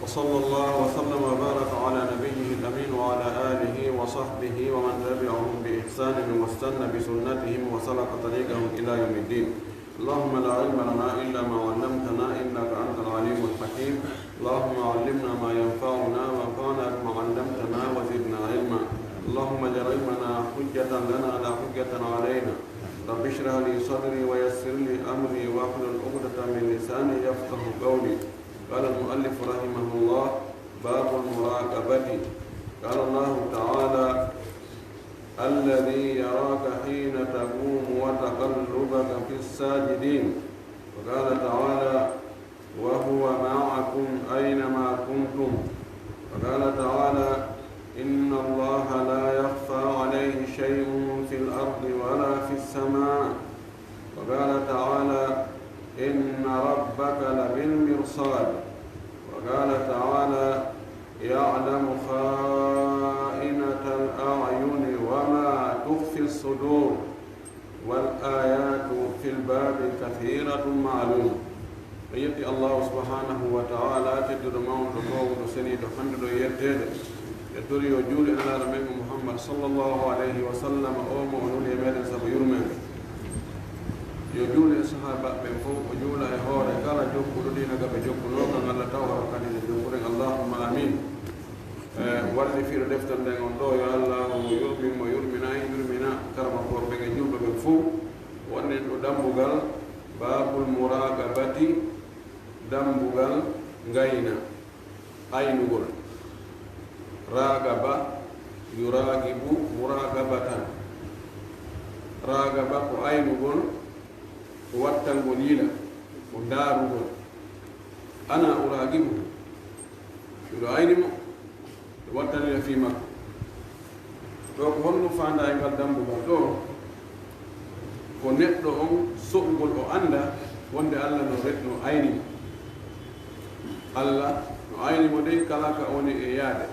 وصلى الله وسلم وبارك على نبيه الأمين وعلى آله وصحبه ومن تبعهم بإحسان واستنى بسنتهم وسلك طريقهم إلى يوم الدين. اللهم لا علم لنا إلا ما علمتنا إنك أنت العليم الحكيم. اللهم علمنا ما ينفعنا وانفعنا بما علمتنا وزدنا علما. اللهم اجعل علمنا حجة لنا لا حجة علينا. رب اشرح لي صدري ويسر لي أمري واحلل عقدة من لساني يفقه قولي. قال المؤلف رحمه الله: باب المراقبة. قال الله تعالى: الذي يراك حين تقوم وتقلبك في الساجدين. وقال تعالى: وهو معكم أينما كنتم. وقال تعالى: إن الله لا يخفى عليه شيء في الأرض ولا في السماء. وقال تعالى: إن ربك لبالمرصاد. وقال تعالى: يعلم خائنة الأعين وما تخفي الصدور. والآيات في الباب كثيرة معلومة. يأتي الله سبحانه وتعالى تدر مون تقوم سنيد حمد يتد يدر يجول على رمي محمد صلى الله عليه وسلم أو مؤمن يمد سب يرمن يجول الصحابة من فوق وجول هور قال جوك ردينا قبل جوك نوكا الله تعالى كان يجول اللهم آمين. warde fiiro deftan nden on ɗo yo allah yurmimo yurmina yurmina karama korɓe e julɓe ɓen fof wonnen ɗo dambugal babul muraqabati, dambugal ngayna aynugol. Ragaba yuragibu muraqabatan. Ragaba ko aynugol, ko wattangol yila, ko ndaarugol. Ana uragibu miɗo aynimo wattanina fi makko. ɗo ko honno fanda e ngal dambugal ɗo ko neɗɗo on soɓugol o anda wonde allah no aynimo. Allah no aynimo de kala ka woni e yaade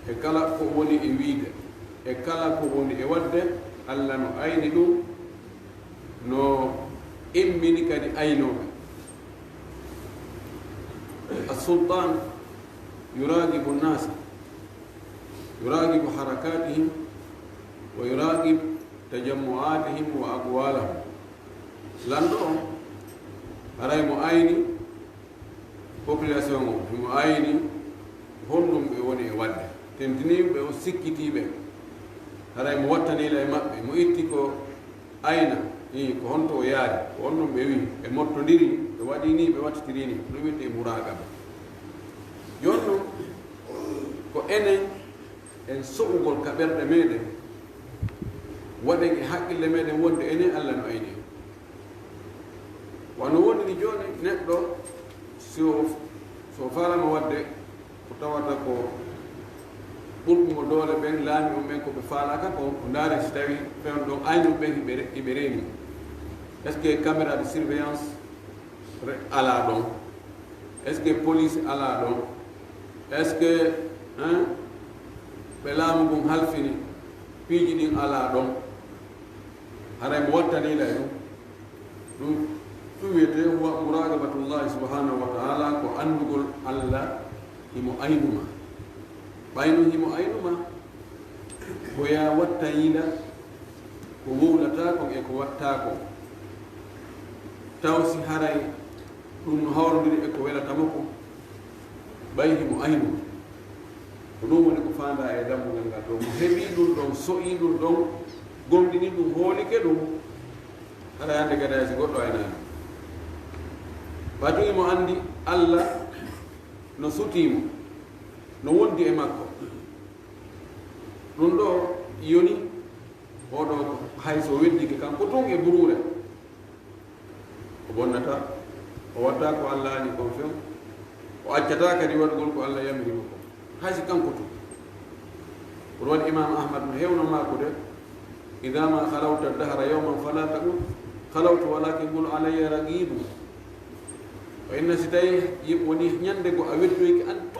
e kala ko woni e wiide e kala ko woni e wadde allah no ayni ɗum no immini kadi aynoɓe. السلطان يراقب الناس، يراقب حركاتهم ويراقب تجمعاتهم وأقوالهم. لندو أراي مؤيني population mo ayni honɗum ɓe woni e wadde tentiniɓe o sikkitiɓe haray mo wattanila e maɓɓe mo itti ko ayna ko honto o yaari ko honɗum ɓe wi ɓe mottodiri ɓe waɗi ni ɓe wattitiri ni ɗum witte muraqaba. joni ɗum ko enen en soɓugol kaɓerɗe meɗen waɗen e haqqille meɗen wonde enen allah no ayni wano wondini joni neɗɗo so falama wadde ko tawata ko ɓurɓumo doole ɓen laami on ɓen koɓe falaka ko ndaare si tawi fewn ɗo aynum ɓen hiɓe reeni. est ce que caméra de surveillance ala ɗon, est ce que police ala ɗon, est ce que ɓe laamu ɗum halfini piiji ɗin ala ɗon. haray mo wattanila e ɗum ɗum wiyete huwa muraqabatullahi subhanahu wa taala, ko andugol allah himo aynuma. ɓayno himo aynuma ko ya watta yiila ko wowlata kon e ko watta ko taw si haray ɗum no hawrodiri e ko welatamo ko ɓay himo aynuma. ko ɗum woni ko fanda e dambugal ngal ɗo. mo heɓi ɗum ɗon soƴi ɗum ɗon gomɗini ɗum hoolike ɗum haɗa hande gada si goɗɗo aynani batu imo andi allah no sutimo no wondi e makko. ɗum ɗo yoni oɗo hay so weddike kanko tun e burure o bonnata o watta ko allah ani kon few o accata kadi waɗugol ko allah yamirimo ko haysi kanko tun. ko waɗi imam ahmad no hewno makude: ida ma halawta dahra yawman fala taqul halawtu walakin qul alayya raqibu. o inna si tawi woni ñande go a weddoyki an tu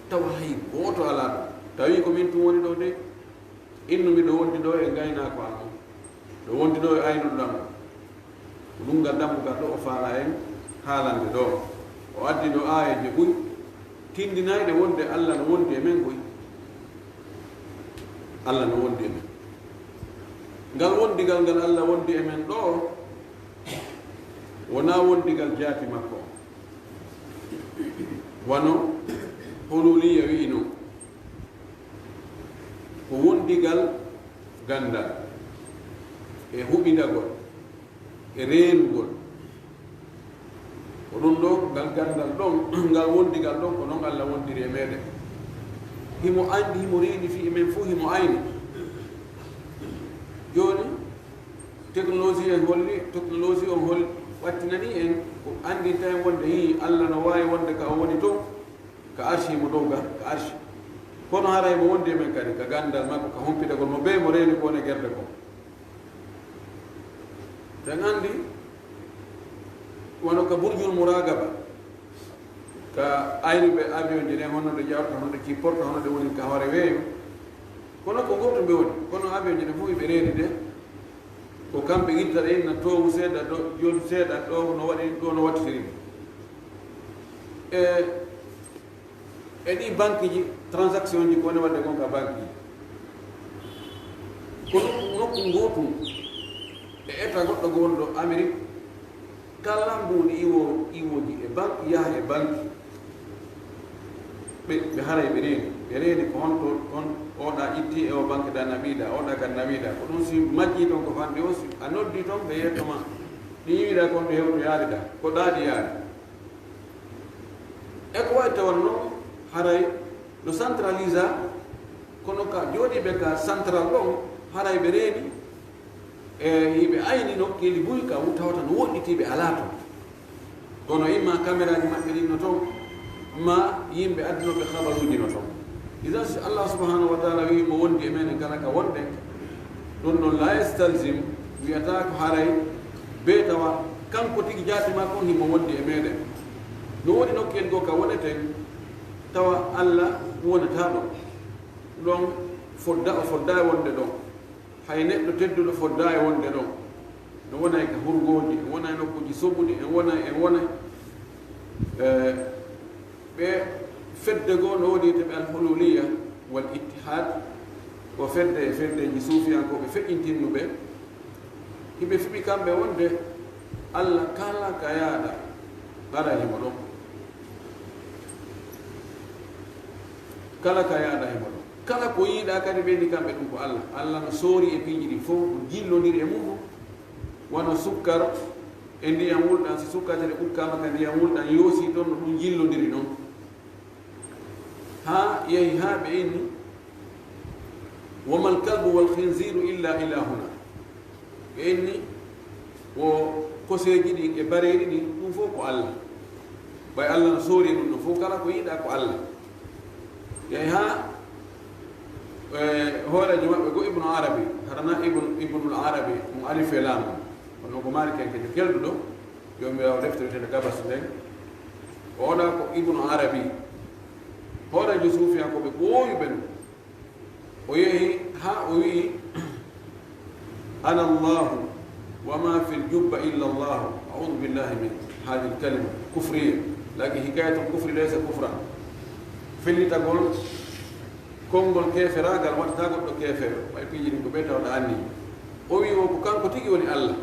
tawa hay goto ala ɗo tawi ko min tum woni ɗo de innumi ɗo wondi ɗo e gaynako an on ɗo wondi ɗo e aynuɗam ko ɗum ngal dambugal ɗo o faala en haalande ɗo. o addi ɗo aayaji ɓuy tindinayɗe wonde Allah no wondi e men koy Allah no wondi e men ngal wondigal ngal Allah wondi e men ɗo wona wondigal jaati makko wano hululiya wiino ko wondigal gandal e huɓidagol e reenugol ko ɗum ɗo ngal gandal ɗon ngal wondigal ɗon ko noon Allah wondiri e meɗen himo andi himo reeni fi e men fof himo ayni joni technologie en holli technologie on holli wattinani en ko andinta en wonde hi Allah no wawi wonde ka o woni toon ka arshi mo dow ga ka arshi kono haray mo wondi e men kadi ka gandal makko ka humpitagol mo ɓe mo reeni ko ne gerde ko ten andi wono ka burjul mouragaba ka aynuɓe avion ji ɗen honno ɗe jawta hono ɗe cipporta hono ɗe woni ka hoore weeyo kono ko goto ɓe woni kono avion ji ɗe fof ɓe reeni de ko kamɓe itta ɗe inna towu seeɗa ɗo joni seeɗa ɗo no waɗi ɗo no wattitiri e ɗi banque ji transaction ji kone wadde gonka banque ji ko nokku ngotum e état goɗɗo gonɗo Amérique kala mbuɗi iwoji e banque yaha e banque ɓe haray ɓe reeni ko honto on oɗa itti e o banque da naɓiɗa oɗa kan naɓiɗa ko ɗum si majji toon ko fanɗi o si a noddi toon ɓe yettoma ɗi yiwiɗa kon ɗo hewto yaariɗa ko ɗaaɗi yaari e ko wawi tawan noon haray no centralisa kono ka jooɗiɓe ka central ɗon haray ɓe reeni e yiɓe ayni nokkeli buy ka tawata no woɗɗitiɓe ala toon kono imma caméra ji maɓɓe ɗin no toon ma yimɓe addinoɓe habaruji no toon idan si Allah subhanahu wa taala wi mo wondi e menen kala ka wonde ɗum ɗon la yestalzim wiyata ko haray be tawa kanko tigi jaatima kon himo wondi e meɗen no woni nokkeli go ka woneten tawa Allah wonata ɗon ɗon o fodda e wonde ɗon hay neɗɗo tedduɗo fodda e wonde ɗon no wonay ka hurgoji en wonay nokkuji soɓuɗi en wonay ɓe fedde goo no woni teɓe alhululiya wal ittihad ko feddeji suufiyankoɓe feƴƴintinnuɓe hiɓe fiɓi kamɓe wonde Allah kala ka yaaɗa gaɗa himo ɗon kala ka yaaɗa himo ɗon kala ko yiiɗa kadi ɓeyni kamɓe ɗum ko Allah no soori e piiji ɗi fof jillodiri e muɗum wono sukkar e ndiyam wulɗan si sukkaje ɗe ɓukkama ka ndiyam wulɗan yoosi ɗon no ɗum jillodiri noon ha yehi ha ɓe inni wama alkalbu walhinziru illa ilahuna ɓe inni o koseji ɗin e bareɗi ɗin ɗum fof ko Allah ɓay Allah no soori ɗum no fof kala ko yiiɗa ko Allah yehi ha hoorejo maɓɓe go ibnu arabi harana ibnul arabi mo alife laamu ono ko maari kenkejo kelduɗo yomi wawa deftoritede gabas nden o oɗa ko ibnu arabi hoorejo suufiyankoɓe ɓooyuɓe ɗum o yehi ha o wii ana allahu wama fi ljubba illa allahu audu billahi min hadi lkalima kufriya lakin hikayatul kufri laysa kufran fellitagol konngol keeferagal waɗata goɗɗo keefeero ɓay piiji ɗin ko ɓe tawɗa anni o wi o ko kanko tigi woni Allah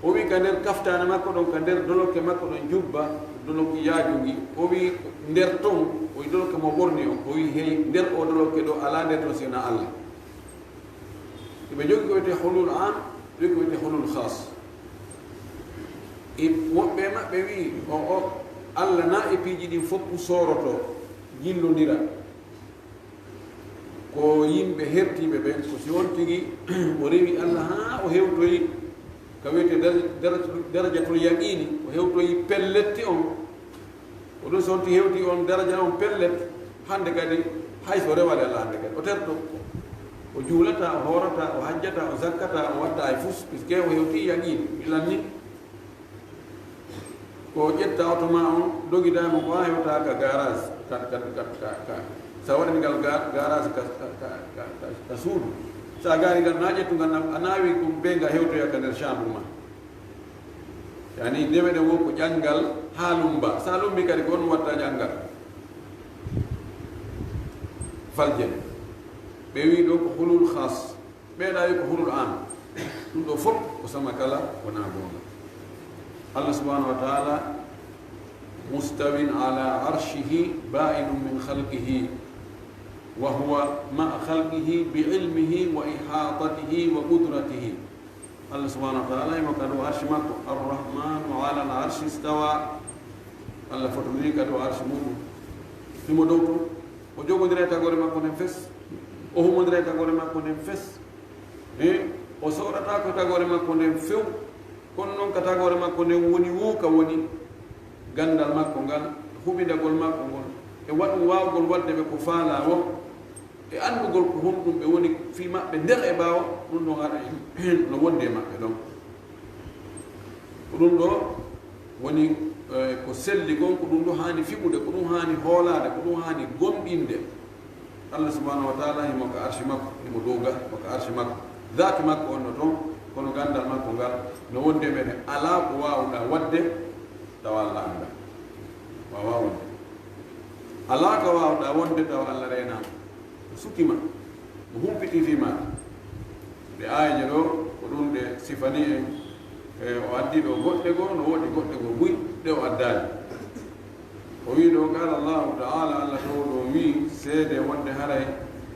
o wi ka nder kaftane makko ɗon ka nder dolokke makko ɗon jubba dolokke yaajugi o wi nder ton o wi dolokke mo ɓorni o o wi hey nder o dolokke ɗo ala nder ton sina Allah ɓe jogi ko wiyete hulul am jogi ko wiyete hulul khas woɓɓe maɓɓe wi o Allah na e piiji ɗin foppu soroto jillodira ko yimɓe hertiɓe ɓen ko si won tigi o rewi Allah ha o hewtoyi ka wiyete darajatul yaqini o hewtoyi pelletti on o ɗum sonti hewti on daraja on pellet hande kadi hayso rewade Allah hande kadi o terto o juulata o horata o hajjata o zakkata o watta e fus puisque o hewti yaqini ilanni ko ƴetta auto ma on dogidama ko ha hewta ka garage ka sa waɗani ngal garage ka suudu sa gaari ngal na ƴettu ngal a naawi ɗum ɓe nga hewtoya ka nder chambre ma yani ndewe ɗe wo ko ƴanngal halumba salumbi kadi ko on watta jangal faljene ɓe wi ɗo ko hulul khas ɓeeɗa wi ko hulul am ɗum ɗo fof ko sama kala wona gonga allah subhanahu wa taala mustawin ala arshihi ba'inun min khalqihi wa huwa ma khalqihi bi ilmihi wa ihatatihi wa qudratihi allah subhanahu wa taala imo kadu arshi makko arrahmanu ala al arshi istawa allah fotodiri kadu arshi muɗum imo dow to o jogodiri tagore makko nden fes o humodiri tagore makko nden fes o soɗata ko tagore makko nden few kono noon ka tagore makko nden woni wuuka woni gandal makko ngal huɓidagol makko ngol e waɗum wawgol wadde ɓe ko faala o e andugol ko honɗum ɓe woni fi maɓɓe nder e ɓaawa ɗum ɗon ara no wonde maɓɓe ɗon ko ɗum ɗo woni ko selli gon ko ɗum ɗo hani fiɓude ko ɗum hani hoolade ko ɗum hani gomɗinde allah subhanahu wa taala himo ko arshi makko himo dowga moko arshi makko daki makko on no toon kono gandal makko ngal no wonde meɗen ala ko wawɗa wadde tawa allah anda wawa wonde ala ko wawɗa wonde tawa allah renama o sukkima o humpiti fimata ɓe ayaje ɗo ko ɗum ɗe sifani en o addi ɗo goɗɗe goo no woɗi goɗɗe goo buy ɗe o addani o wi ɗo qala allahu taala allah to ɗo wi seede wonde haray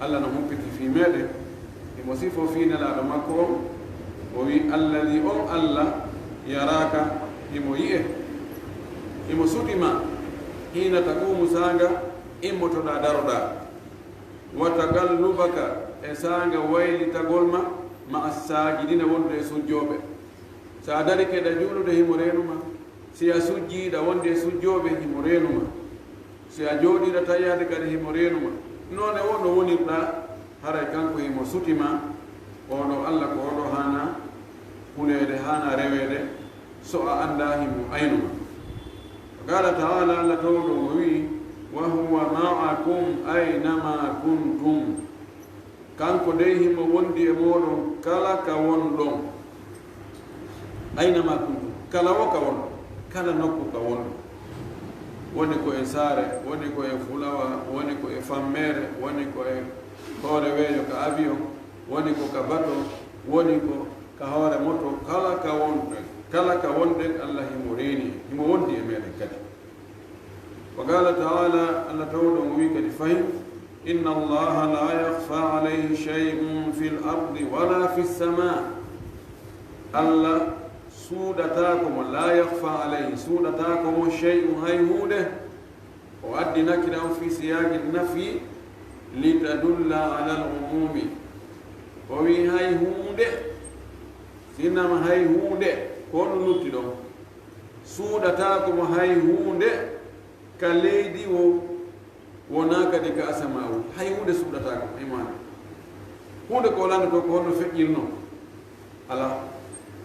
allah no humpiti fi meɗen imo sifo finelaɗo makko on o wi alladi on allah yaraka imo yi'e imo sutima hina taqumu sanga immotoɗa daroɗa wa taqallubaka e sanga waylitagol ma assajidina wonde e sujjoɓe sa dari keɗa juulude himo renuma si a sujjiiɗa wonde e sujjoɓe himo renuma si a jooɗiɗa tawiyade kadi himo renuma noone wo no wonirɗa haray kanko himo sutima oɗo allah ko oɗo hana hunede hana rewede so a anda himo aynuma qala taala allah tawɗo mo wi wa huwa ma'akum aynama kuntum kanko dey himo wondi e moɗon kala ka wonɗon aynama kuntum kala wo ka wonɗon kala nokku ka wonɗon woni ko e saare woni ko e fulawa woni ko e fammere woni ko e hoore weeyo ka avion woni ko ka bato woni ko ka hoore moto kala ka wonɗen allah himo reeni himo wondi e meɗen kadi wa qala taala allah tawɗo mo wi kadi fayi inna allaha la yakhfa alayhi shay'un fi l ardi wala fi lsama allah suuɗata komo la yakhfa alayhi suuɗata komo shay'un hay hunde o addi nakira on fi siyagi nafi litadulla ala l umumi o wi hay hunde sinnama hay hunde ko ɗum lutti ɗon suuɗata komo hay hunde ka leydi wona kadi ka asama o hay hunde suuɗata ko imani hunde ko lande to ko honno feƴƴirno ala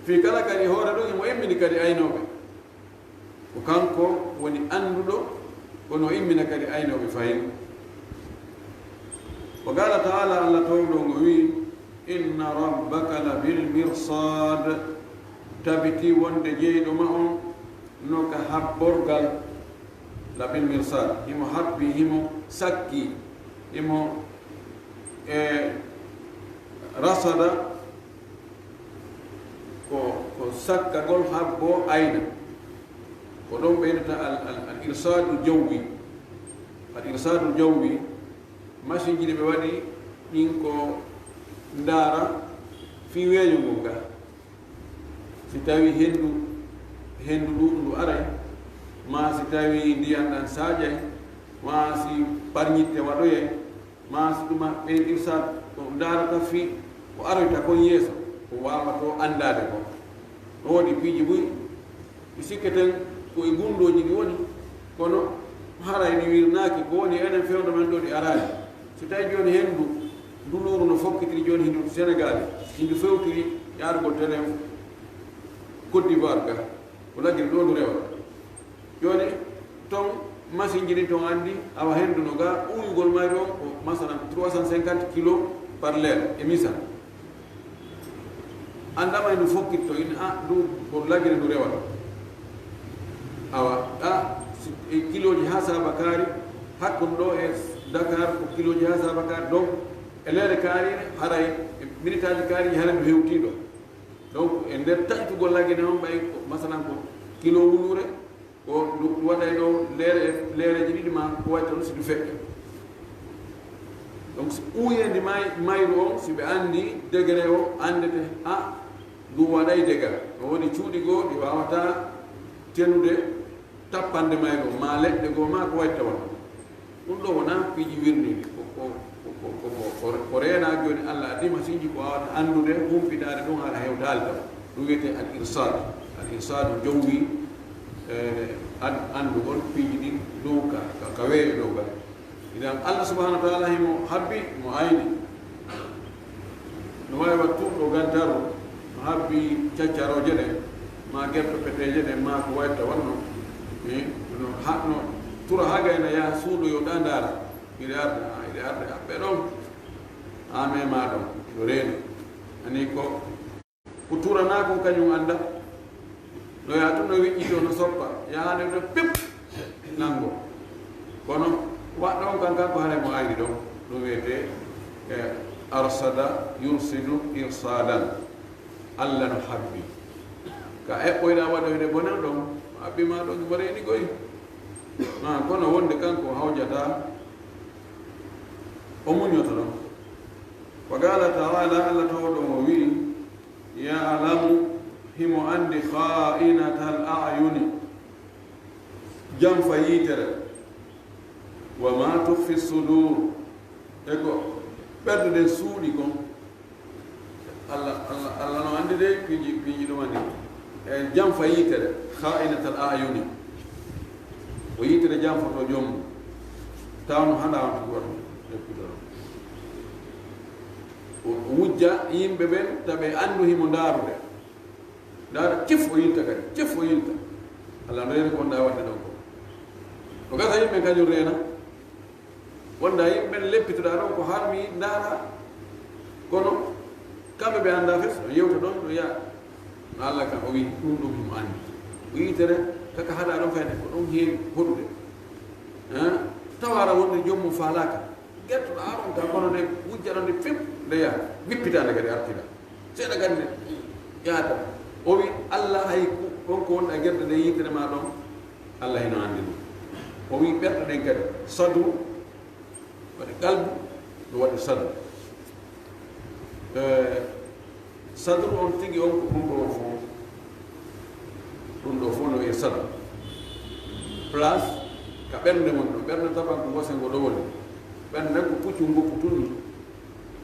fi kala kadi hoore ɗon imo immini kadi aynoɓe ko kanko woni annduɗo kono immina kadi aynoɓe fayin wa qala taala allah tawɗo ngo wi inna rabbaka la bil mirsad tabiti wonde jeyɗo ma on no ka habborgal la bil mirsad himo habbi himo sakki himo rasada ko sakkagol habbo ayna ko ɗon ɓeynata al irsadu jawwi al irsadu jawwi machine ji ɗi ɓe waɗi ɗin ko ndaara fi weeño ngo ga si tawi hendu ɗuɗu ndu aray ma si tawi ndiyan ɗan saƴay ma si parñitte waɗoye ma si ɗuma ɓen irsad ko ndaarata fi ko aroyta kon yeeso ko wawato andade ko ɗo woɗi piiji ɓuy mi sikketen koye gundoji ɗi woni kono harayni wirnaki ko woni enen fewdo men ɗo ɗi arani so tawi joni hendu nduluru no fokkitiri joni hindu sénégal hindu fewtiri yarugol tenen côte d'ivoire ga ko laggiri ɗo ndu rewa joni ton machine ji ɗin ton andi awa hendu no ga ɓuygol mari on ko masalan 350 kilos par l'air e misal andama ndu fokkitto in a ndu ko laggiri ndu rewa awa kiloji ha sabakari hakkum ɗo e Dakar ko kiloji ha sabakari donc e lere kaari haray minute aji kaari haray no hewtiɗo donc e nder taƴtugol laggue ne on ɓay masalan ko kilo wulure ko waɗay ɗo leereji ɗiɗi ma ko waɗi toon si ɗu feƴƴa donc so ɓuuyedi mayru on si ɓe anndi degré o andete ɗum waɗay dégâts no woni cuuɗi goo ɗi wawata tenude tappande mayru o ma leɗɗe goo ma ko waɗi tawa ɗum ɗo wona piiji wirnidi ko reena joni Allah addi masiiji ko wawata andude humpiɗade ɗum haɗa hewtali taw ɗum wiyete al irsadu jowwi andugol piiji ɗin dow ka weeyo dow gal idan Allah subhanahu wa taala himo habbi mo ayni no wawi wattuɗo gantaru no habbi caccaroje ɗe ma gerto peteje ɗe ma ko watta wonno no tura ha gayna yaha suuɗo yo ɗa ndaara iɗe arde haɓɓe ɗon ha mema ɗon yo reeni ani ko turana kon kañum anda no yaha tun no wiƴƴito no soppa yahade ɗo pip nango kono waɗɗo on kan kanko hare mo ayri ɗon ɗum wiyete arsada yursidu irsadan Allah no habbi ka eɓɓoyɗa waɗoyde bonen ɗon habbima ɗon mo reeni goyi kono wonde kanko hawjata o muñoto ɗon wa qala taala Allah tawo ɗon o wi ya'lamu himo andi kha'inatal a'yuni jam fa yitere wa ma tukhfi sudur eko ɓerde ɗen suuɗi kon Allah no andi de piiji ɗum andi e jam fa yitere kha'inatal a'yuni o yitere jam foto joom tawno haɗa on to goɗɗo eppiɗoro o wujja yimɓe ɓen taɓe anndu himo ndaarude ndaara cif o yilta kadi cif o yilta Allah no reeni ko wonɗa wadde ɗon ko o gasa yimɓe kañum reena wonda yimɓe leppitoɗa ɗon ko harmi ndaara kono kamɓe ɓe annda fes no yewta ɗon ɗo yaa no Allah kam o wi ɗum ɗum himo anndi o yitere kaka haɗa ɗon kayne ko ɗon heewi hoɗude tawara wonde jommum faalaka gettoɗo aron ka kono nde wujjaɗo nde fim nde yaha wippitande kadi artira seeɗa kadi nde yaata o wi Allah hay ɗon ko wonɗa guerde nde yitere ma ɗon Allah heno anndi ɗum o wi ɓerɗe ɗen kadi sadru waɗi qalbu no waɗi sadru sadru on tigi on ko ɗum ɗo fof no wiye sadru place ka ɓernde mon ɗo ɓernde taban ko gose ngo ɗo woni ɓernde ko puccu ngoppu tunni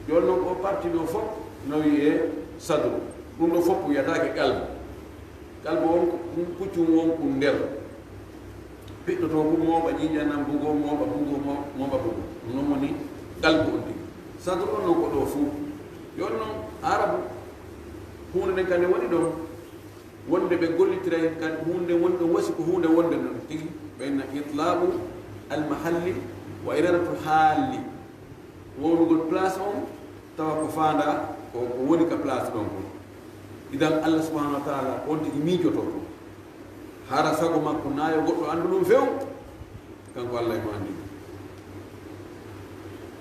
joni noon o parti ɗo fof no wiye sadru ɗum ɗo fof wiyatake qalbu on ko puccu on ko nder ɓiɗɗo to ko mooɓa ƴiƴanam bugo mooɓa bugo ɗum noon woni qalbu on tigi sadru on noon ko ɗo fuu joni noon arabu hunde nden kadi waɗi ɗon wonde ɓe gollitira kadi hunde wonde wasi ko hunde wonde noon tigi ɓayna itlaqu almahalli wa iradatu haalli wonugol place on tawa ko faanda ko woni ka place ɗon ko idan Allah subhanahu wa taala on tigi miijoto ɗum hara sago makko naayo goɗɗo anndu ɗum few kanko Allah emo anndi ɗum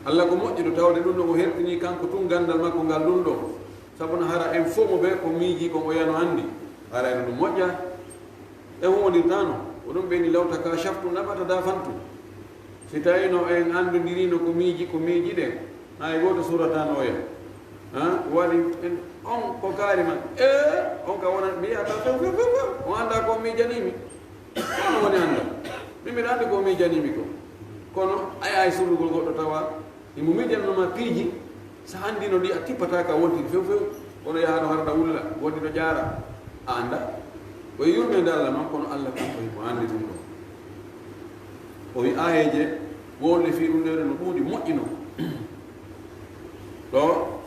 Allah ko moƴƴiɗo tawde ɗum ɗo ko hertini kanko tun gandal makko ngal ɗum ɗo sabu no hara en fof mo ɓe ko miiji ko o yano anndi harayno ɗum moƴƴa e humodirtano ko ɗum ɓeni lawta ka chaftu naɓata dafantu si tawino en anndodirino ko miiji ɗen hay goto suratano oya waɗi on ko kaarima on ka wona mi yiyata few o annda ko miijanimi kono woni annda min mbiɗa anndi ko miijanimi ko kono ay surlugol goɗɗo tawa imo miijannoma piiji so anndino ɗi a tippata ka wontiri few kono yaha ɗo harɗa wulla wondi ɗo jaara a annda o yurmede Allah noon kono Allah kanko himo anndi ɗum ɗo o wi ayeje wonde fi ɗum ndere no ɗuuɗi moƴƴino ɗo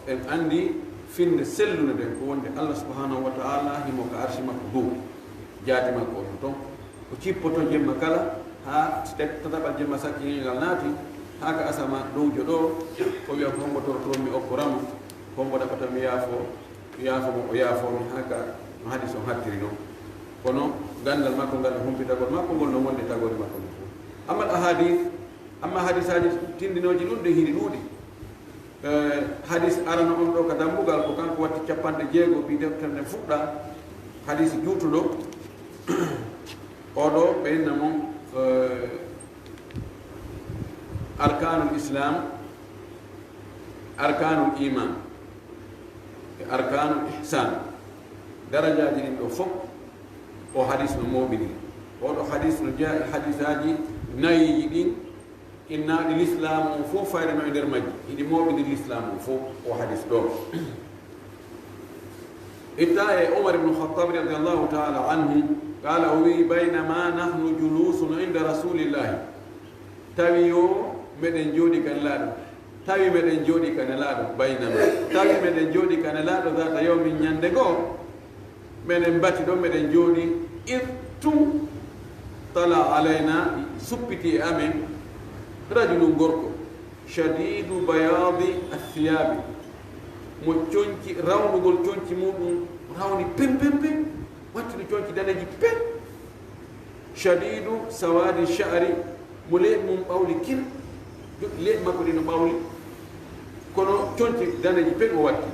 en anndi finde sellude nden ko wonde Allah subhanahu wa taala himo ka arsi makko dow jaati makko on ton ko cippoto jemma kala ha tataɓal jemma sakkigal naati ha ka asama dowjo ɗo o wiya ko hombo tortomi okkoramo hombo ɗaɓata mi yaafo mo o yaafomi ha ka no hadis on hattiri noon kono gandal makko ngal humpitagol makko ngol no wonde tagore makko amma ahadith amma hadisaji tindinoji ɗum ɗe hiɗi ɗuuɗi hadis arano on ɗo ka dambugal ko kanko watti 60 bi deftere nde fuɗɗa hadis juutuɗo oɗo ɓeynna mon arkanul islam arkanul iman e arkanul ihsan darajaji ɗin ɗo fof o hadis no moɓini oɗo hadis no jaa hadisaji nayiji ɗin innaɗi l'islam o fof fayre no e nder majji iɗi moɓini l'islam o fof o hadis ɗo itta e omar ibnu khattab radiallahu taala anhu qala o wi baynama nahnu julusun inda rasulillahi tawi yo meɗen jooɗi kan laaɗo tawi meɗen jooɗi kane laaɗo baynama tawi meɗen jooɗi kane laaɗo data yawmin ñande goo meɗen bati ɗo meɗen jooɗi irtum tala alayna suppiti e amen rajulun gorko shadidu bayadi athiyabi mo coñci rawnugol coñci muɗum rawni pem wattude coñci daneji pem shadidu sawadi sha'ri mo leeɓi mum ɓawli kir leeɓi makko ɗi no ɓawli kono coñci daneji pem o watti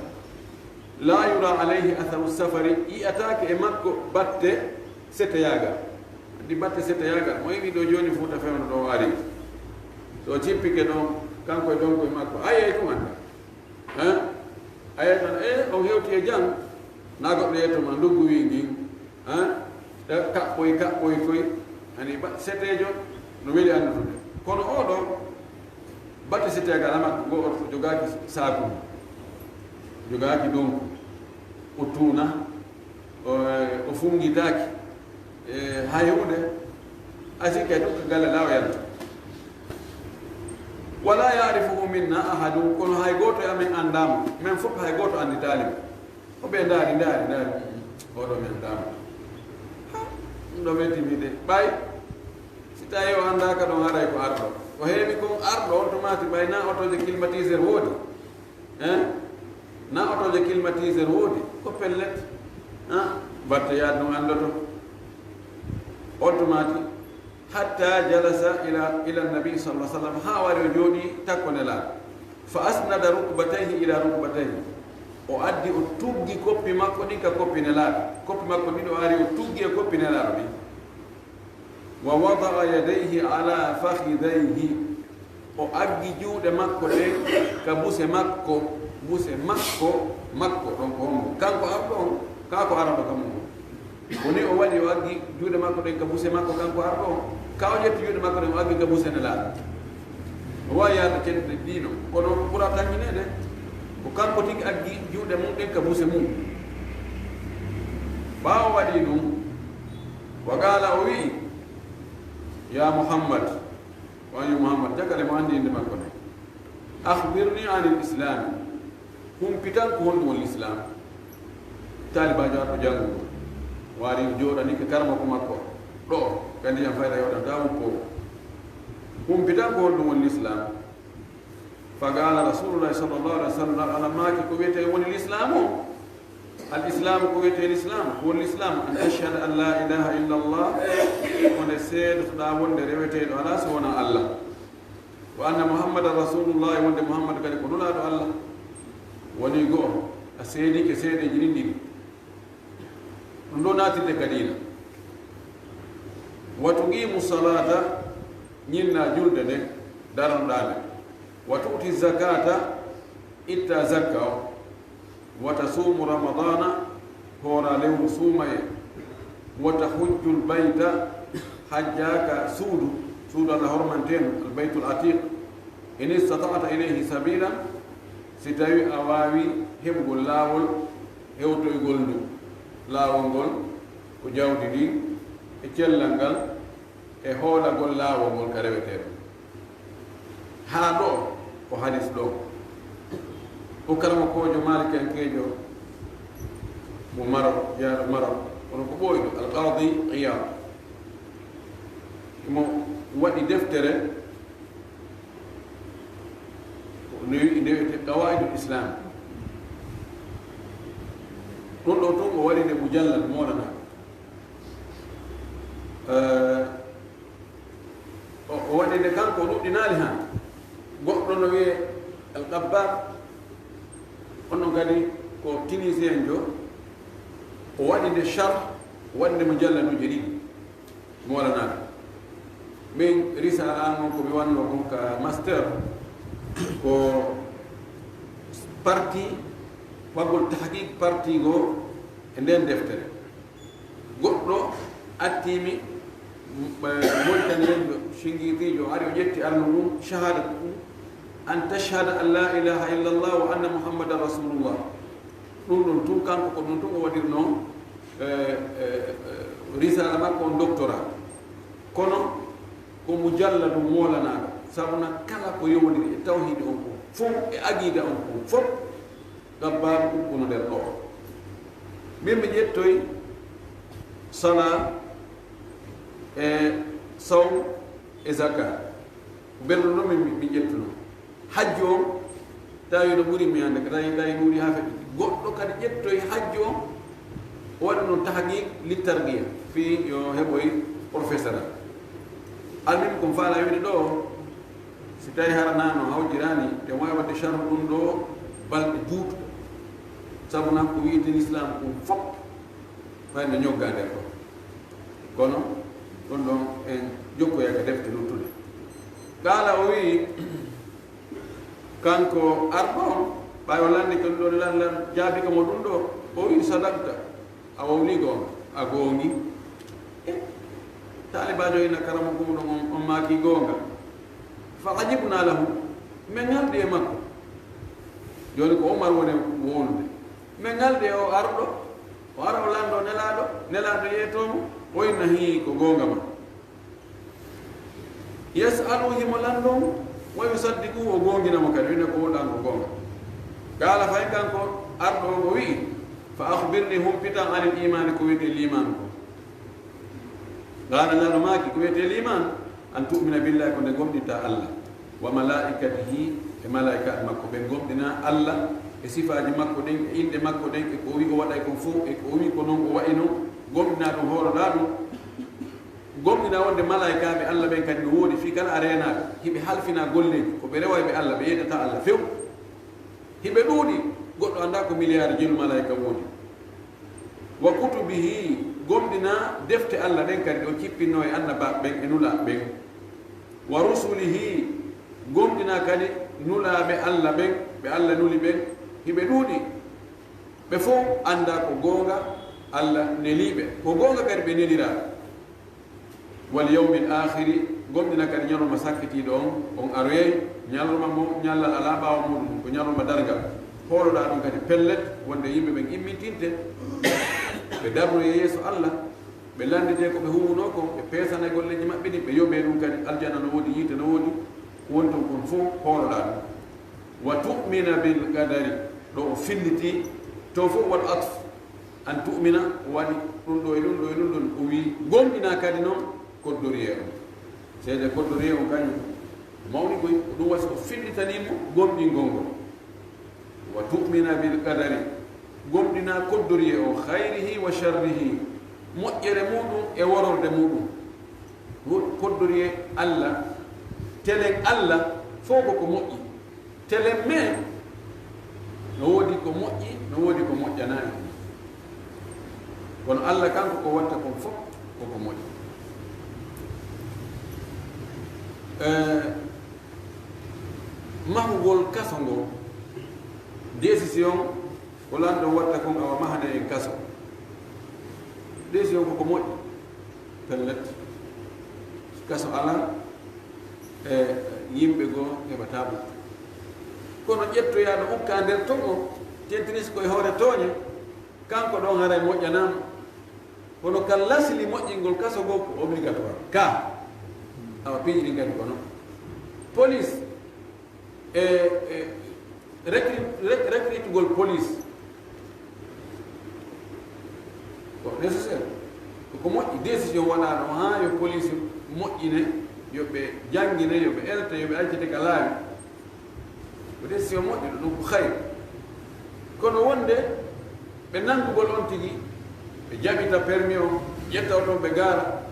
la yura alayhi atharu safari yi'atake e makko batte seteyagal andi batte seteyagal mo yiɓi ɗo joni fuuta fewno ɗo ari so jippike ɗon kanko e donko e makko ayey tum anda ayey tan o hewti e jang nagoɗo yettoma nduggu wi ngin kaɓɓoy koy ani setejo no weeli andutude kono oɗo batte seteyagal amakko go oto jogaki saku jogaki donku o tuuna o fungitaki hay hunde asike ɗum ko galle lawa yalta wala yarifuhu minna ahadun kono hay goto e amen andama men fof hay goto anditali o ɓe ndaari oɗo men andama ɗum ɗo mettimide ɓay si tawi o andaka ɗon haray ko arɗo ko heewi kon arɗo on tomati ɓay na otoje climatiseur woodi na otoje climatiseur woodi ko pellet batte yaade ɗum andoto on tomati hatta jalasa ila nabi sallallahu alaihi wasallam ha wari o jooɗi takkone laaɗo fa asnada rukbatayhi ila rukbatayhi o addi o tuggi koppi makko ɗin ka koppine laaɗo koppi makko ɗiɗo ari o tuggi e koppine laaɗo ɗin wa wadaa yadayhi ala fakhidayhi o aggi juuɗe makko ɗen ka buse makko ɗon ko hombo kanko arɗo on kako arano kam on woni o waɗi o aggi juuɗe makko ɗen ka buse makko kanko arɗo on ka o ƴetti juuɗe makko ɗen o aggi ka busene laaɗo o wawi yaade cenɗe ɗino kono ɓura tañinede ko kanko tigi aggi juuɗe mum ɗen ka buse mum ɓawo waɗi ɗum wa qala o wi ya muhammad wañu muhammad jagale mo andi inde makko ne akhbirni anil islami humpitan ko honɗum won l'islam talibajo arɗo janngugo waari jooɗani ko karma ko makko ɗo kandi jam fayda yoɗanta wuppo humpitan ko honɗum won l'islam fa qala rasulullahi sallallahu alaihi wa sallam ala maaki ko wiyete woni l'islam o al islam ko wiyete l'islam won l'islam an ashhadu an la ilaha illa allah wonde seedotoɗa wonde reweteɗo ala so wona allah wa anna muhammadan rasulullah wonde muhammad kadi ko nulaɗo allah woni goo a seedike seedeji ɗin ɗiɗi ɗum ɗo natirde kadina wa tuqimu salata ñinna julde nden daranoɗa nden wa tu'ti zakata itta zakka o wa tasumu ramadana hoora lewru suumaye wa tahujju lbayta hajjaka suudu allah hormanteno albaytul atiq in istata'ta ilayhi sabila si tawi a wawi heɓugol laawol hewtoygol ndu laawol ngol ko jawdi ndi e cellal ngal e hoolagol laawol ngol ka reweteɗo haa ɗo ko hadis ɗo o karama kojo malikankejo mo Marok jaaɗo Marok kono ko ɓooyɗo alqadi Iyad mo waɗi deftere no wi ndewete qawaidul islam ɗum ɗo tun o waɗi nde mujallal moɗana o waɗinde kanko o ɗuɗɗinaali han goɗɗo no wiye Al-Qabbab onnon kadi ko tunisien jo o waɗinde charh waɗinde mo jalladuji ɗiɗi mo walanaaɗo min risala an on ko mi wanno kon ka master ko parti waggol tahqiq parti goo e nden deftere goɗɗo attimi moltaniyenɗo shinguitijo ari o ƴetti arno mum shahada ɗum an tashhada an la ilaha illa llah wa anna muhammadan rasulullah ɗum ɗon tun kanko ko ɗum tun o waɗirno risala makko on doctorat kono ko mo jalla ɗum molanaɗo sabuna kala ko yowdiri e tawhide on ko fof e aqida on ko fof Qabbab ukkuno nder ɗo min mi ƴettoy sala e sawm e zakat belɗo ɗo min ƴettuno hajju on tawi no ɓuri mi ande tawi ɗuuɗi ha feɗi goɗɗo kadi ƴettoy hajju on o waɗa noon tahqiq littargiya fi yo heɓoy professeur almin kom faala wiide ɗo si tawi haranano hawjirani te wawi wadde charhu ɗum ɗo balɗe juutu sabuna ko wiyete l'islam ɗum fof wayno ñogga nder ɗo kono ɗon ɗon en jokkoyaka defte luttude gaala o wi kanko arɗo on ɓawi o landi ko ɗo lan jaabi kamo ɗum ɗo o wi sadakta a wawli goonga a goongi talibajo ina karamo kumuɗo on maaki goonga fa ajibna lahu min ngaldi e makko joni ko Omar woni wolude min ngaldi e o arɗo o ara o lando nelaɗo yeetomo o inna hi ko goonga ma yasalu himo landomo wa yusaddiqu o goonginamo kadi wine ko woɗan ko goonga gaala fay kanko arɗo o wi'i fa akhbirni humpitan anil imani ko wiyete liman ko gaala lano maaki ko wiyete liman an tu'mina billahi ko nde gomɗinta Allah wa malaikatihi e malaika makko ɓe gomɗina Allah e sifaji makko ɗen e inɗe makko ɗen e ko wi o waɗay kon fof e ko wi ko noon o wayi noon gomɗina ɗum hooroɗa ɗum gomɗina wonde malaikaɓe Allah ɓen kadi no woodi fi kala a renaɓe hiɓe halfina golleji ko ɓe rewayɓe Allah ɓe yeɗata Allah few hiɓe ɗuuɗi goɗɗo anda ko milliard jelu malaika woodi wa kutubihi gomɗina defte Allah ɗen kadi o cippinno e annaba ɓen e nula ɓen wa rusulihi gomɗina kadi nulaɓe Allah ɓen ɓe Allah nuli ɓen hiɓe ɗuuɗi ɓe fof anda ko goonga Allah neliɓe ko goonga kadi ɓe neliraɓe wal yawmil akhiri gomɗina kadi ñalowma sakkitiɗo on aroyey ñalowma mo ñallal ala ɓawa muɗum ko ñalowma dargal hooloɗa ɗum kadi pellet wonde yimɓe ɓen immintinte ɓe darnoye yeeso Allah ɓe landete ko ɓe huwuno ko ɓe peesana golleji maɓɓe ɗi ɓe yoɓe ɗum kadi aljana no woodi yiite no woodi ko woni ton kon fof hooloɗa ɗum wa tu'mina bil qadari ɗo o filliti to fof waɗ atf an tu'mina o waɗi ɗum ɗo e ɗum ɗo e ɗum ɗon o wi gomɗina kadi noon koddoriye on seede koddoriye on kañum mawni koy ko ɗum wasi o fillitanimo gomɗingol ngol wa tu'mina bil qadari gomɗina koddoriye o hayrihi wa sharrihi moƴƴere muɗum e wororde muɗum koddoriye Allah telen Allah fof ko moƴƴi telen men no woodi ko moƴƴi no woodi ko moƴƴanaani kono Allah kanko ko watta kon fof koko moƴƴi mahugol kaso ngo décision ko lanɗo watta kon awa mahane en kaso décision koko moƴƴi pellet kaso ala e yimɓe goo heɓata ɓum kono ƴettoyaɗo ukka nder ton o tentinisi koye hoore tooñe kanko ɗon hara e moƴƴanama kono ka lasli moƴƴingol kaso goo ko obligatoire ka awa piiƴiɗi kadi ko noon police recrutugol police ko nécessaire ko moƴƴi décision waɗaɗo ha yo police moƴƴine yoɓe jangguine yoɓe elta yoɓe accite ka laawi ko décision moƴƴuɗo ɗum ko hayr kono wonde ɓe nangugol on tigi ɓe jaɓita permis o ƴetta o toon ɓe gaara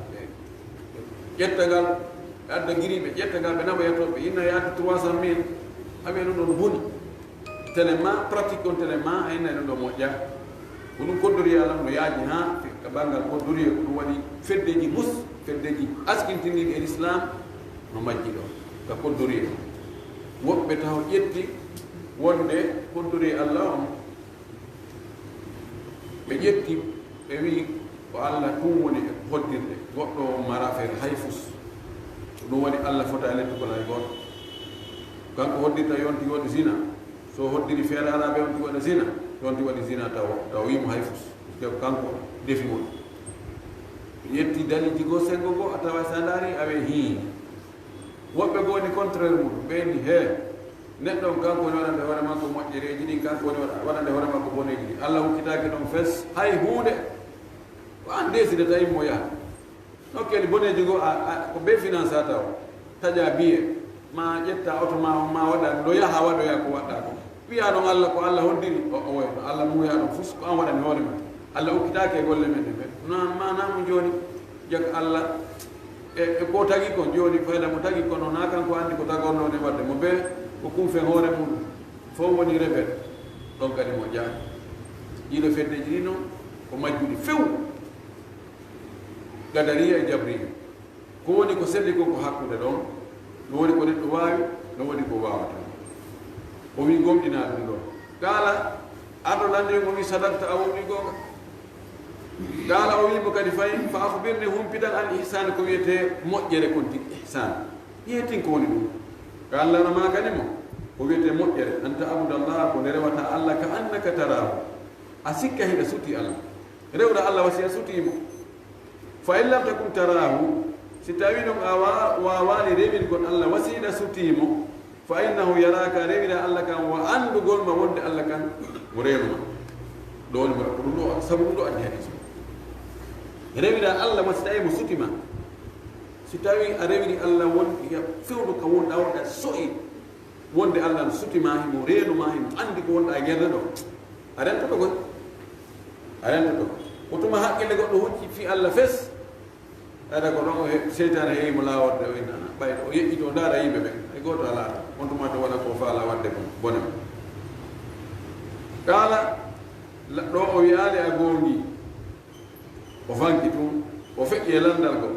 ƴettagal adda giriɓe ƴettagal ɓe naɓa yettoɓe inna e adda 300 000 aɓe ɗum ɗon boni télément pratique on télément a inna ɗum ɗo moƴƴa ko ɗum koddori alam no yaaji ha ka banggal koddori ko ɗum waɗi feddeji mus feddeji askintiniɗi e l'islam no majji ɗo ka koddori o woɓɓe taw ƴetti wonde koddori allah on ɓe ƴetti ɓe wi ko allah tum woni e hoddirde goɗɗo mara affaire hay fus ɗum waɗi allah fota lettugol hay goto kanko hoddirta yonti waɗi zina so hoddiri feere araɓe yonti waɗa zina yonti waɗi zina taw wimo hay fus kanko defi woni yetti daliji go sengo go a tawa sa daari awe hi woɓɓe go woni contraire muɗum ɓeyni he neɗɗo kanko woni waɗande hoore makko moƴƴereji ɗi kanko woni waɗande hoore makko boneji ɗi allah hukkitaki ɗon fes hay hunde ko an deside tawi mo yaha nokkeli boneji go ko ɓe finance a taw taƴa biye ma ƴetta auto ma waɗa ɗo yaha waɗoya ko waɗɗa ko wiya ɗon allah ko allah hoddiri o woyno allah muya ɗon fus ko an waɗani hoore ma allah ukkitaki e golle men ɗe ɓe manamo joni jak allah e ko tagi ko joni fayda mo tagi kono na kanko andi ko tagornode wadde mo ɓe ko kumfe hoore mum fof woni rebel ɗon kadi mo jaa ɗiɗo feddeji ɗi noon ko majjuɗi few gadariya e jabriya ko woni ko selli kon ko hakkude ɗon no woni ko neɗɗo waawi no woni ko wawata o wi gomɗina ɗum ɗon kala arɗo landi o wi sadakta a woni gonga kala o wimo kadi fayi fa akhbirni humpitan al ihsan ko wiyete moƴƴere kon tigui ihsan yetin ko woni ɗum ka allah no ma kadi mo ko wiyete moƴƴere anta abudallah ko nde rewata allah ka annaka tarahu a sikka hiɗa suti allah rewɗa allah wasi a sutimo fa in lam takun tarahu si tawi ɗum a wawani rewide kon allah wasiɗa sutimo fa innahu yaraka rewida allah kan wa andugol ma wonde allah kan mo renuma ɗo woni ko ɗum ɗo sabu ɗum ɗo addi hadis rewida allah ma si tawi mo sutima si tawi a rewidi allah won fewɗo ka wonɗa wonɗa soyi wonde allah no sutima himo renuma himo andi ko wonɗa guerde ɗo a rentoto koy a rentoto ko tuma haqqille goɗɗo hucci fi allah fes aɗa ko ɗon seytane heewimo laworde o inana ɓay o yeƴƴito ndaara yimɓe ɓe e goto a laata on tuma to waɗa ko faala wadde ko bone kala ɗo o wiyaali a gongi o fanki tum o feƴƴi e landal go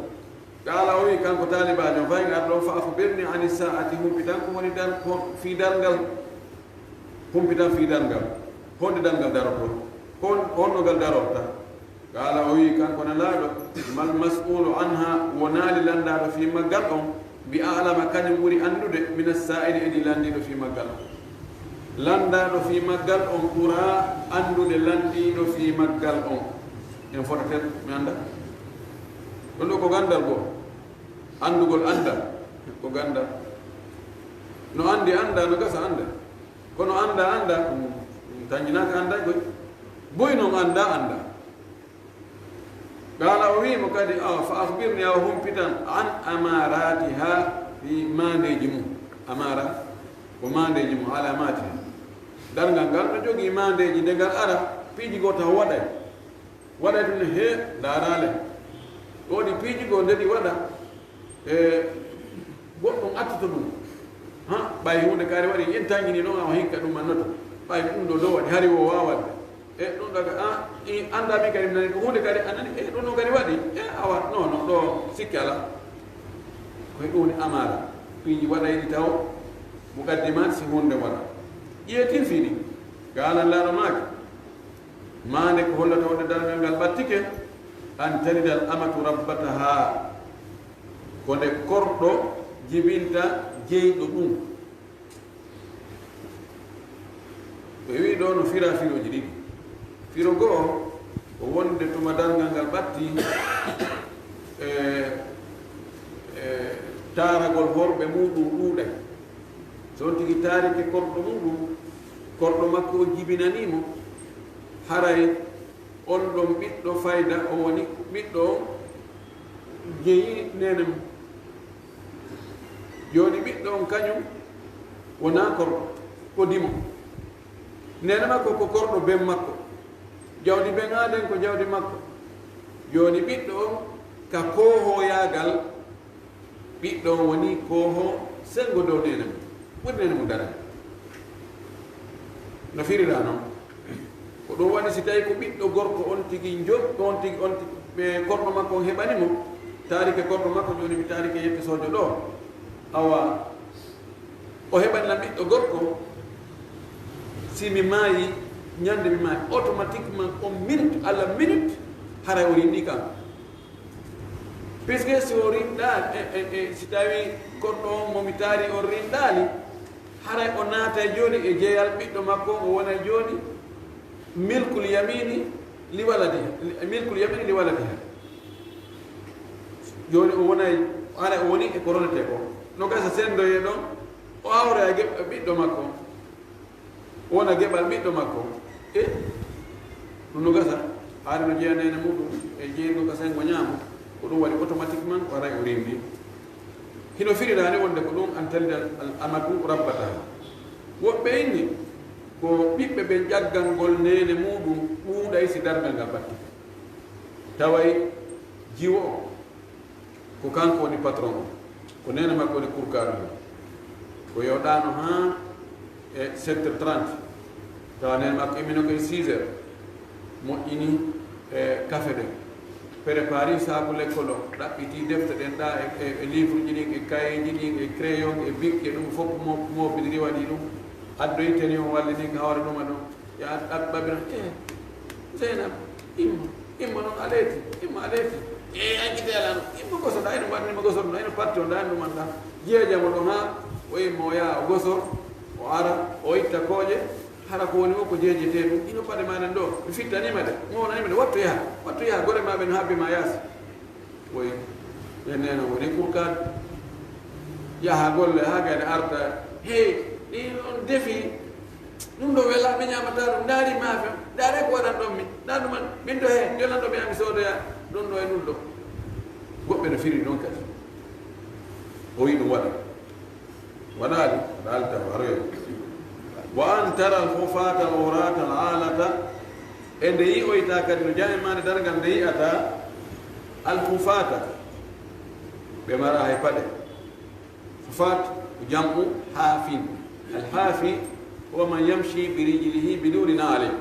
kala o wi kanko talibajo fayi ar ɗo fa akhbirni ani sa'ati humpitan ko woni fi dargal humpitan fi dargal honde dargal daroto honnogal darorta kala o wi kanko ne laaɗo mal mas'ulu anha wonaali landaɗo fi maggal on bi alama kañum ɓuri andude min as-sa'ili eɗi landiɗo fi maggal on landaɗo fi maggal on ɓura andude landiɗo fi maggal on en fotaten mi anda ɗon ɗo ko gandal goo andugol andal ko gandal no andi anda no gasa anda kono anda tañinaka anda koy boy noon anda qala o wimo kadi fa akhbirni aw humpitan an amaratiha fi mandeji mum amara ko mandeji mum alamati dargal ngal ɗo jogii mandeji nde ngal ara piiji goo taw waɗay tun he darale ɗoɗi piiji goo nde ɗi waɗa e goɗɗum attuta ɗum ɓay hunde kaari waɗi yen tangini noon a hikka ɗum annoto ɓay ɗum ɗo dow waɗi hari wo wawadde e ɗum ɗoga andami kadi nani ko hunde kadi anani ɗum ɗo kadi waɗi awa non ɗo sikki ala koye ɗum woni amara piiji waɗayɗi taw mukaddimat si hunde waɗa ƴeetin fiɗi galan laano maake mande ko hollata wonde dargal ngal ɓattike an talidal amatu rabbataha ko nde korɗo jibinta jeyɗo ɗum ɓe wi ɗo no fira firoji ɗiɗi firo goo ko wonde tuma dargal ngal ɓatti taaragol horɓe muɗum ɗuuɗay so on tigi taarike korɗo muɗum korɗo makko o jibinanimo haray on ɗon ɓiɗɗo fayda o woni ɓiɗɗo o jeeyi nene mum joni ɓiɗɗo on kañum wona korɗo ko dimo nene makko ko korɗo ben makko jawdi ben aden ko jawdi makko joni ɓiɗɗo on ka kohoyagal ɓiɗɗo woni koho sengo dow nene mum ɓuri nene mum dara no firira noon ko ɗum waɗi si tawi ko ɓiɗɗo gorko on tigi joɗɗo on tigi ɓe korɗo makko on heɓani mo taarike korɗo makko joni mi taarike yette sojo ɗo awa o heɓanilam ɓiɗɗo gorko si mi maayi ñande mi maayi automatiquement on minute alla minute haray o rinɗi kam puisque si o rinɗa si tawi korɗo on momi taari on rinɗali haray o naata joni e jeeyal ɓiɗɗo makko o wona joni milkul yamini li waladiha joni o wonay haray o woni e ko ronete ko no gasa sendoye ɗon o awra e geɓɓe ɓiɗɗo makko wona geɓal ɓiɗɗo makko e ɗum no gasa haade no jeeyanene muɗum e jeygo ka sengo ñaamo ko ɗum waɗi automatiquement o aray o rimbi hino firirani wonde ko ɗum an talide amadu rabbata woɓɓe inni ko ɓiɓɓe ɓe ƴaggalngol nene muɗum ɗuuɗay si dargal ngal batti taway jiwo o ko kanko woni patron o ko nene makko woni kurkaɗo ɗum ko yewɗano ha e 7h30 tawa nene makko immino koye 6h moƴƴini e café ɗen préparé saabu l'école o ɗaɓɓiti defte ɗen ɗa e livre ji ɗin e kayeji ɗin e crayon e bic e ɗum fof mobidiri waɗi ɗum addoyi teni o wallini ka hawre ɗuma ɗon ya ɓaɓɓina Zeynab imma noon aleeti imma aleeti ankite alano imma gosoɗa eno mbaɗnima gosorɗo eno patti o ndani ɗuman ɗa jeejamo ɗon ha o imma o yaha o gosor o ara o itta kooƴe hara ko woni o ko jeejete ɗum ino paɗe maɗen ɗo mi fittanima de gonanima de wattu yaha gore maɓe no habbima yaasi oyi ɓe neno woni kurkade yaha golle ha gayde arta hey ɗi on defi ɗum ɗo wela ɓe ñamata ɗum daari maafe daare ko waɗan ɗon min da ɗuman min ɗo he jolanɗo ɓe ami soodoya ɗum ɗo e ɗum ɗo goɓɓe no firi noon kadi o wi ɗum waɗa waɗaali waɗa alta waroyo wa an tara alhufata alurata alalata e nde yi'oyta kadi no jamimade dargal nde yi'ata alhufata ɓe mara hay paɗe hufat ko jam'u haafin alhaafi huwa man yamshi bi rijlihi biduni naalin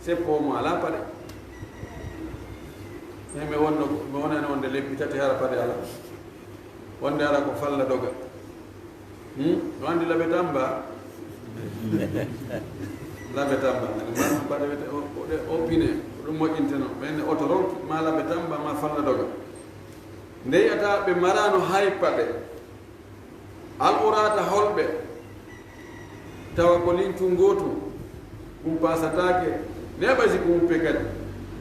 seppo mo ala paɗe mi wonani wonde lebbi tati hara paɗe ala wonde ara ko falla doga no andi laɓe tamba laɓe tamba paɗe wiyete o pine ɗum moƴƴinteno ɓenne oto ronki ma laɓe tamba ma falla doga nde yiyata ɓe marano hay paɗe al urata holɓe tawa ko lintu ngotu ɗum pasatake neɓasi ko wuppe kadi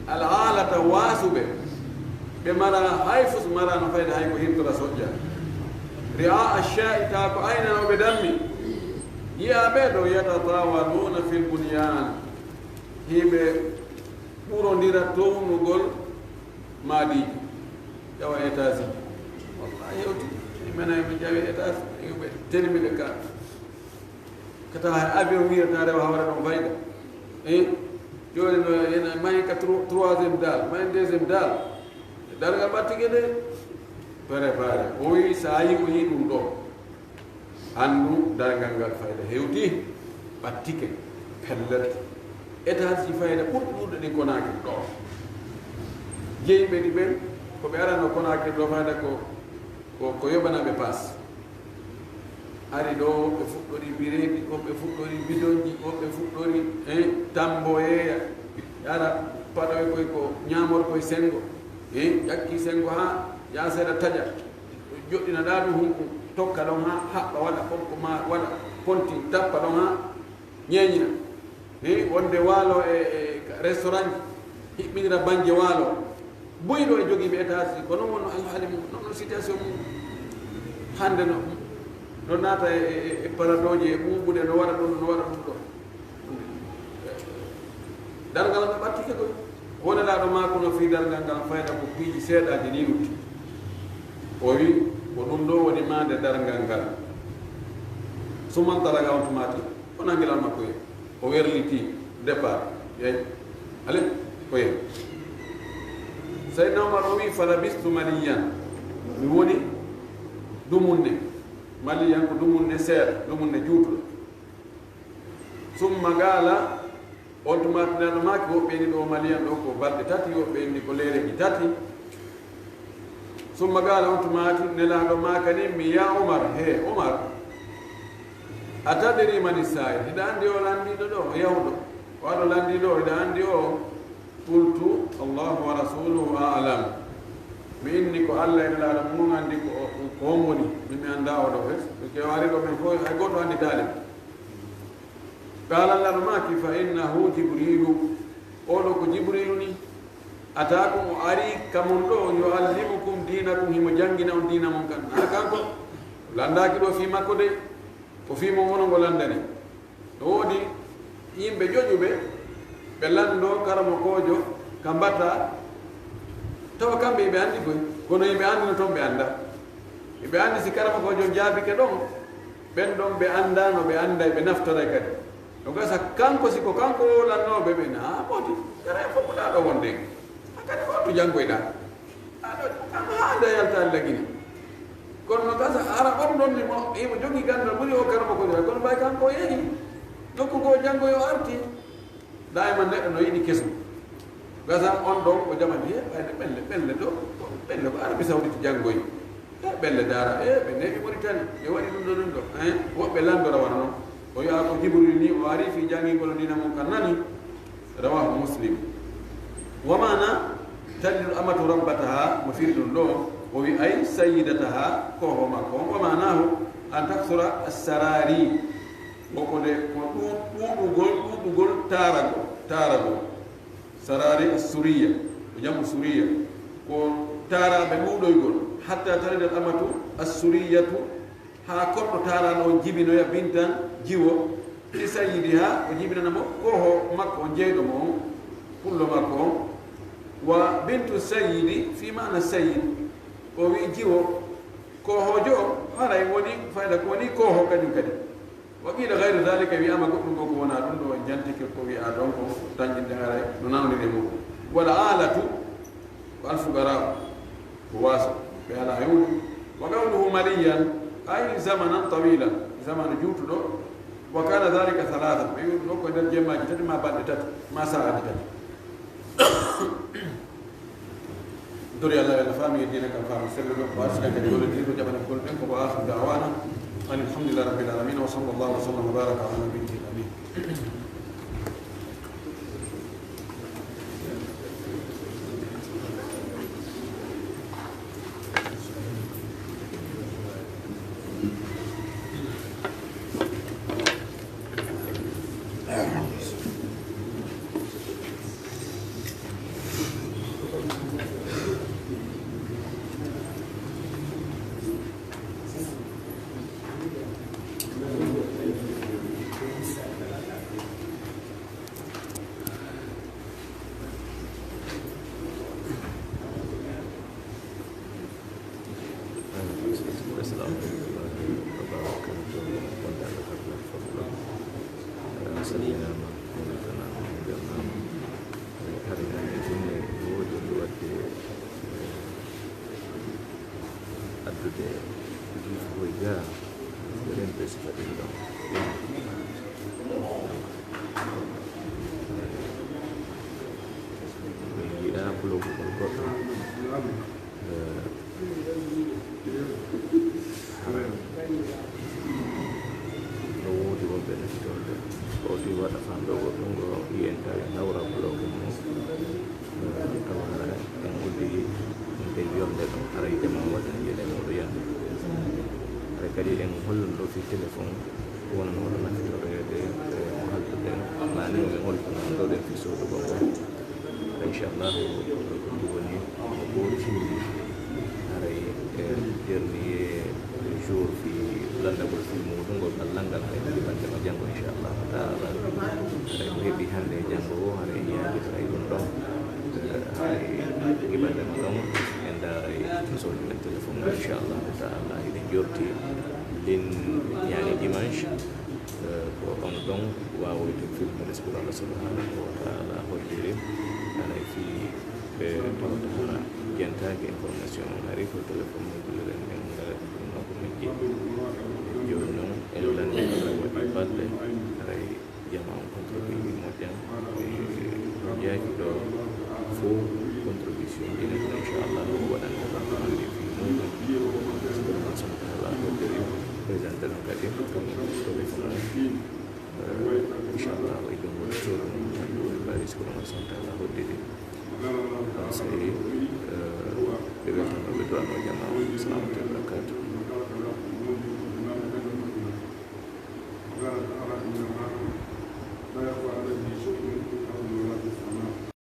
al alata wasuɓe ɓe mara hay fus marano fayde hay ko hirtora soƴƴa ria ashai ta ko aynanoɓe dammi yiyaɓe ɗo yatatawaluna fil bunyan hiɓe ɓurodira townugol maadiji ƴawa étage wallahi hewti imenayi mi ƴawi étage ɓe tenimiɓe ka kata hay avion wiyata rewa hawre ɗon fayda joni no ena mayi ka troisiéme dal mayi deuxiéme dal dargal ɓattige de préparé o wi sa yi o yi ɗum ɗo andu dargal ngal fayda hewti ɓattike pellete étage ji fayda ɓurɗuɗe ɗi konaki ɗo jeyɓe ɗi ɓen koɓe arano konaki ɗo fayda ko yoɓanaɓe passe ari ɗo ɓe fuɗɗori bireji woɓɓe fuɗɗori bidonji woɓɓe fuɗɗori tambo yeeya ara paɗoye koye ko ñamor koye sengo ƴakki sengo ha ya seeɗa taƴa joɗɗina ɗa ɗum hunko tokka ɗon ha haɓɓa waɗa ɓokko ma waɗa ponti tappa ɗon ha ñeñina wonde waalo e restaurant ji hiɓɓinira banje waalo boyɗo e jogiiɓe étage ko noon wonno alhaali mum noon situation mum hande no naata e paradoji e ɓuuɓude no waɗa ɗum ɗo dargal ngal ɓattike ɗo wonelaɗo maako no fi dargal ngal fayda ko piiji seeɗaji ni lutti o wi ko ɗum ɗo woni mande dargal ngal sumantalaga on tumati o nangilal makko ye o werliti départ yeyi ale ko yeyi Seydina Omar o wi falabistu maliyan mi woni dumunne maliyan ko dumunne seeɗa dumunne juutuɗo summa gaala on tumatinano maki woɓɓeni ɗo maliyan ɗo ko balɗe tati woɓɓeni ko leereji tati summa gaala on tumati nelaɗo makani mi ya Umar he Umar a tadiri mani saa'il hiɗa anndi o landiɗo ɗo yawɗo waɗo landiɗo hiɗa anndi o qultu allahu wa rasuluhu a'lam mi inni ko Allah ene laaɗa mum anndi ko on woni mimi annda oɗo hes ke wari ɗo min fof hay goto annditaale qala allaɗo maki fa innahu jibrilu oɗo ko jibrilu ni atakum o ari kamum ɗo yo allimukum dinakum himo janngina on dina mum kan ala kanko landaki ɗo fi makko de ko fimo wono ngo landani ɗo woodi yimɓe joƴuɓe ɓe lando karamo kojo ka mbatta tawa kamɓe ɓe anndi koy kono yimɓe anndino toon ɓe annda ɓe anndi si karama kojo jaabike ɗon ɓen ɗon ɓe anndano ɓe annda ɓe naftore kadi no gasa kanko siko kanko lannoɓe ɓe na ɓoti kara fofuɗa ɗo wonde kadi ko to janngoyɗa aɗo ama haada yalta lagini kono no gasa ara on ɗon ni imo jogii gandal ɓuri o karama kojo kono mbay kanko yeehi nokku ko janngoyo arti dayma neɗɗo no yiɗi kesum gasa on ɗon o jamani ɓayde ɓelle ɗo ɓelle ko arabi sawdite janngoyi ɓelle daara ɓe neɓi Mauritanie ɓe waɗi ɗum ɗo ɗum ɗo woɓɓe landora wana noon o wiya ko Jibril ni o ari fi janngingol dina mum kan nani rawahu Muslim wa mana talidu amatu rabbataha mo firi ɗum ɗo o wi ay sayyidataha koho makko wa manahu an taksura assarari wokode ko ɗuɗugol taarago sarari assuriya o jamu suriya ko taaraɓe ɗuɗoygol hatta talida al amatu assuriyatu ha koɗɗo taarano o jibinoya bintan jiwo li sayyidiha o jibinanamo koho makko o jeyɗo mo on pullo makko on wa bintu sayyidi fi mana sayyid o wi jiwo kohojo haray woni fayda ko woni koho kañum kadi wa qila gayru dhalika wiyama goɗɗum go ko wona ɗum ɗo jantike ko wiya ɗon ko tañƴinde haray no nawdiri mum wala alatu ko alfugara ko waasa ɓe ala hewɗu wa qawluhu maliyan ay zamanan tawila zamanu juutuɗo wa kana dhalika halatha ɓe wi ɗo koye nder jemmaji tati ma balɗe tati ma sa'aji tati dori Allah yalla faami dina kam faami sello ɗo ko arsikan kadi gollodirɗo jaɓane golɗen ko akhiru da'wana alhamdulillahi rabbil alamin wa sallallahu wa sallam wa baraka ala nabiyyi amin information on hari ko telephone mo giorno e l'anno di palle rai chiamano contributi modern e ya kido fu contribution ina inshallah wadan da kan di fi mu subhanallah presente non kadi inshallah wa idu muncul dari sekolah santai hodiri saya dengan berdoa jamaah selamat